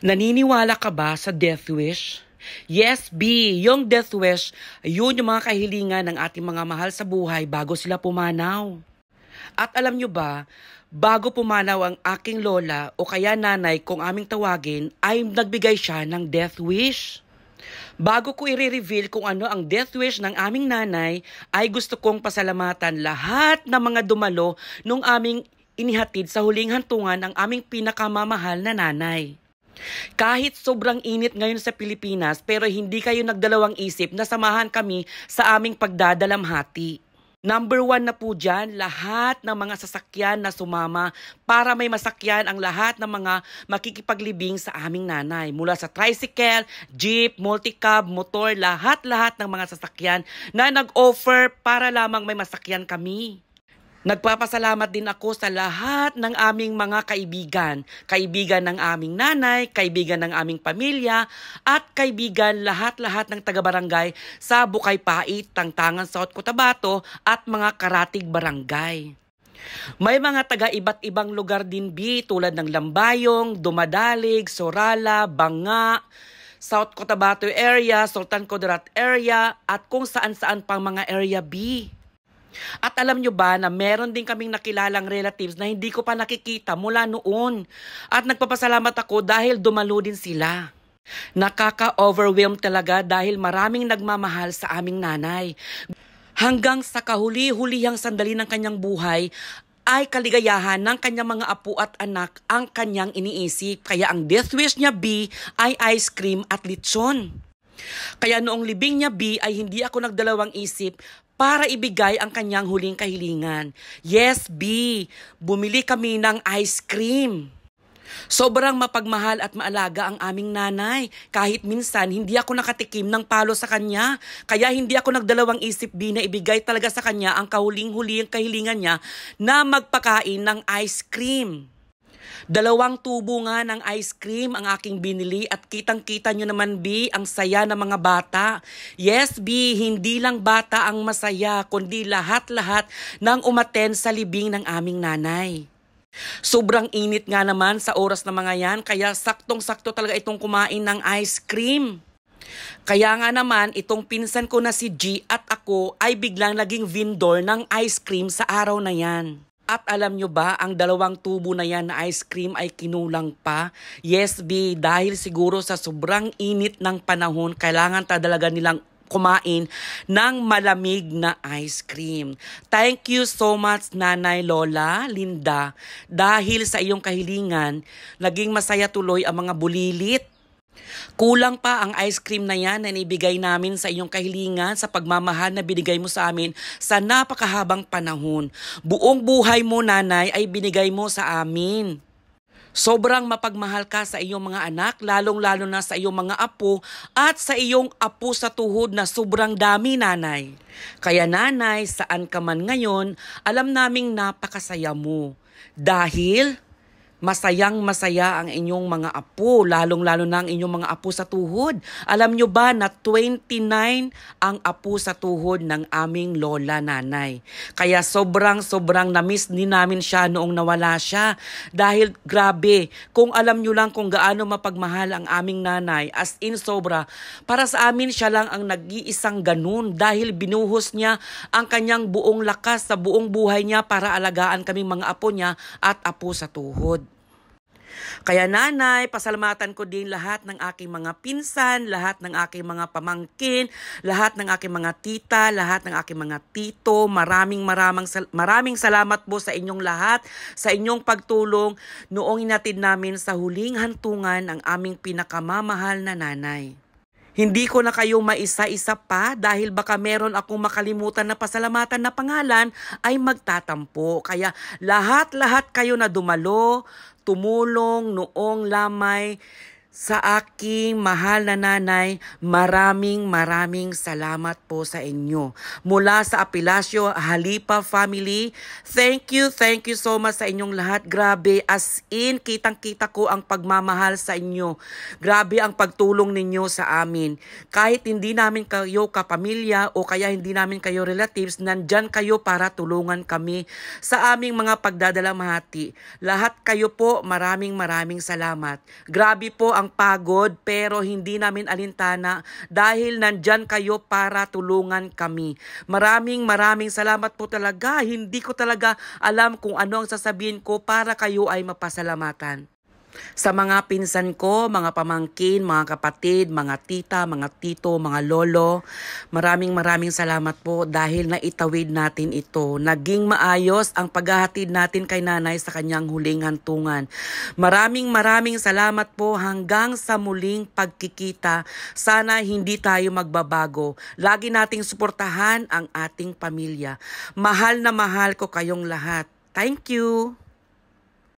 Naniniwala ka ba sa death wish? Yes, B. Yung death wish, yun yung mga kahilingan ng ating mga mahal sa buhay bago sila pumanaw. At alam nyo ba, bago pumanaw ang aking lola o kaya nanay kung aming tawagin, ay nagbigay siya ng death wish. Bago ko i-reveal kung ano ang death wish ng aming nanay, ay gusto kong pasalamatan lahat ng mga dumalo nung aming inihatid sa huling hantungan ng aming pinakamamahal na nanay. Kahit sobrang init ngayon sa Pilipinas, pero hindi kayo nagdalawang isip na samahan kami sa aming pagdadalamhati. Number 1 na po dyan, lahat ng mga sasakyan na sumama para may masakyan ang lahat ng mga makikipaglibing sa aming nanay. Mula sa tricycle, jeep, multicab, motor, lahat-lahat ng mga sasakyan na nag-offer para lamang may masakyan kami. Nagpapasalamat din ako sa lahat ng aming mga kaibigan. Kaibigan ng aming nanay, kaibigan ng aming pamilya, at kaibigan lahat-lahat ng taga-barangay sa Bukay Pait, Tangtangan, South Cotabato at mga karatig barangay. May mga taga iba't ibang lugar din B tulad ng Lambayong, Dumadalig, Sorala, Banga, South Cotabato area, Sultan Kudarat area, at kung saan-saan pang mga area B. At alam nyo ba na meron din kaming nakilalang relatives na hindi ko pa nakikita mula noon. At nagpapasalamat ako dahil dumalo din sila. Nakaka-overwhelm talaga dahil maraming nagmamahal sa aming nanay. Hanggang sa kahuli-hulihang sandali ng kanyang buhay ay kaligayahan ng kanyang mga apo at anak ang kanyang iniisip. Kaya ang death wish niya B ay ice cream at lechon. Kaya noong libing niya B ay hindi ako nagdalawang isip para ibigay ang kanyang huling kahilingan. Yes, B. Bumili kami ng ice cream. Sobrang mapagmahal at maalaga ang aming nanay. Kahit minsan, hindi ako nakatikim ng palo sa kanya. Kaya hindi ako nagdalawang isip B na ibigay talaga sa kanya ang kahuling-huling kahilingan niya na magpakain ng ice cream. 2 tubo nga ng ice cream ang aking binili at kitang-kita nyo naman B, ang saya ng mga bata. Yes B, hindi lang bata ang masaya, kundi lahat-lahat ng umaten sa libing ng aming nanay. Sobrang init nga naman sa oras na mga yan, kaya saktong-sakto talaga itong kumain ng ice cream. Kaya nga naman, itong pinsan ko na si G at ako ay biglang naging vendor ng ice cream sa araw na yan. At alam nyo ba, ang 2 tubo na yan na ice cream ay kinulang pa? Yes, B, dahil siguro sa sobrang init ng panahon, kailangan talaga nilang kumain ng malamig na ice cream. Thank you so much, Nanay Lola, Linda, dahil sa iyong kahilingan, naging masaya tuloy ang mga bulilit. Kulang pa ang ice cream na yan na inibigay namin sa iyong kahilingan sa pagmamahal na binigay mo sa amin sa napakahabang panahon. Buong buhay mo, nanay, ay binigay mo sa amin. Sobrang mapagmahal ka sa iyong mga anak, lalong-lalo na sa iyong mga apo at sa iyong apo sa tuhod na sobrang dami, nanay. Kaya nanay, saan ka man ngayon, alam naming napakasaya mo. Dahil masayang-masaya ang inyong mga apo, lalong-lalo na ang inyong mga apo sa tuhod. Alam nyo ba na 29 ang apo sa tuhod ng aming lola nanay. Kaya sobrang-sobrang na-miss din namin siya noong nawala siya. Dahil grabe, kung alam nyo lang kung gaano mapagmahal ang aming nanay, as in sobra, para sa amin siya lang ang nag-iisang ganun dahil binuhos niya ang kanyang buong lakas sa buong buhay niya para alagaan kaming mga apo niya at apo sa tuhod. Kaya nanay, pasalamatan ko din lahat ng aking mga pinsan, lahat ng aking mga pamangkin, lahat ng aking mga tita, lahat ng aking mga tito. Maraming salamat po sa inyong lahat, sa inyong pagtulong noong inatid namin sa huling hantungan ang aming pinakamamahal na nanay. Hindi ko na kayo maisa-isa pa dahil baka meron akong makalimutan na pasalamatan na pangalan ay magtatampo. Kaya lahat-lahat kayo na dumalo, tumulong noong lamay sa aking mahal na nanay, maraming salamat po sa inyo. Mula sa Apilasio Halipa family, thank you so much sa inyong lahat. Grabe, as in, kitang-kita ko ang pagmamahal sa inyo. Grabe ang pagtulong ninyo sa amin. Kahit hindi namin kayo kapamilya o kaya hindi namin kayo relatives, nandyan kayo para tulungan kami sa aming mga pagdadalamhati. Lahat kayo po, maraming salamat. Grabe po ang ang pagod pero hindi namin alintana dahil nandyan kayo para tulungan kami. Maraming salamat po talaga. Hindi ko talaga alam kung ano ang sasabihin ko para kayo ay mapasalamatan. Sa mga pinsan ko, mga pamangkin, mga kapatid, mga tita, mga tito, mga lolo, maraming salamat po dahil naitawid natin ito. Naging maayos ang paghahatid natin kay nanay sa kanyang huling hantungan. Maraming salamat po hanggang sa muling pagkikita. Sana hindi tayo magbabago. Lagi nating suportahan ang ating pamilya. Mahal na mahal ko kayong lahat. Thank you!